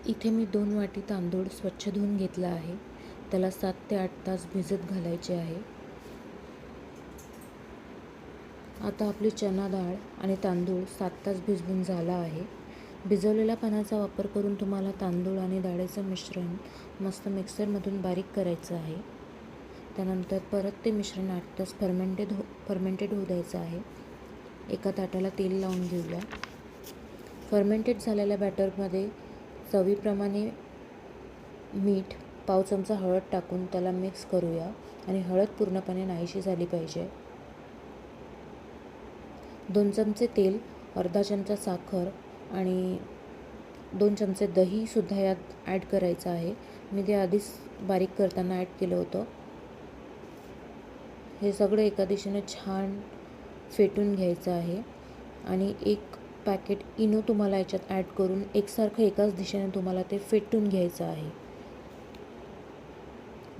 इथे मी 2 वाटी तांदूळ स्वच्छ धुवून घेतला आहे. त्याला 7 ते 8 तास भिजत घालायचे आहे. आता आपली चना डाळ आणि तांदूळ 7 तास भिजवून झाला आहे. भिजवलेल्या पाण्याचा वापर करून तुम्हाला तांदूळ आणि डाळीचं मिश्रण मस्त मिक्सरमधून बारीक करायचं आहे. त्यानंतर परत ते मिश्रण 8 तास फर्मेंटेड होऊ द्यायचं आहे. एका ताटाला तेल लावून घेऊया. फर्मेंटेड झालेल्या बॅटरमध्ये चवीप्रमाणे मीठ, पाव चमचा हळद टाकून त्याला मिक्स करूया आणि हळद पूर्णपणे नाहीशी झाली पाहिजे. 2 चमचे तेल, अर्धा चमचा साखर आणि 2 चमचे दहीसुद्धा यात ॲड करायचं आहे. मी ते आधीच बारीक करताना ॲड केलं होतं. हे सगळं एका दिशेने छान फेटून घ्यायचं आहे आणि एक पॅकेट इनो तुम्हाला याच्यात ॲड करून एकसारखं एकाच दिशेने तुम्हाला ते फेटून घ्यायचं आहे.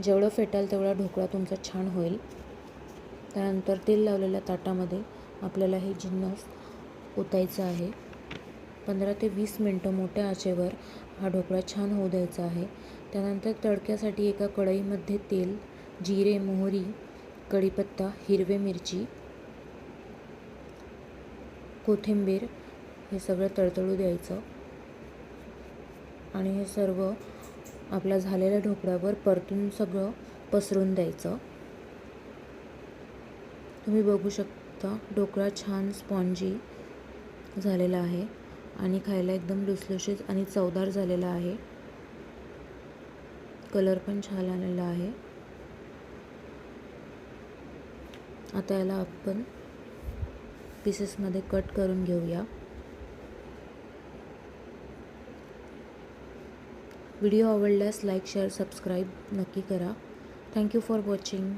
जेवढं फेटाल तेवढा ढोकळा तुमचा छान होईल. त्यानंतर तेल लावलेल्या ताटामध्ये आपल्याला हे जिन्नस ओतायचं आहे. 15 ते 20 मिनटं मोठ्या आचेवर हा ढोकळा छान होऊ द्यायचा आहे. त्यानंतर तडक्यासाठी एका कढईमध्ये तेल, जिरे, मोहरी, कढीपत्ता, हिरवी मिरची, कोथिंबीर हे सगळं तळतळू द्यायचं आणि हे सर्व आपल्या झालेल्या ढोकळ्यावर परतून सगळं पसरून द्यायचं. तुम्ही बघू शकता ढोकळा छान स्पॉन्जी झालेला आहे आणि खायला एकदम लुसलुशीत आणि चवदार झालेला आहे. कलर पण छान आलेला आहे. आता याला आपण पीसेसमध्ये कट करून घेऊया. व्हिडिओ आवडल्यास लाईक, शेअर, सबस्क्राईब नक्की करा. Thank you for watching.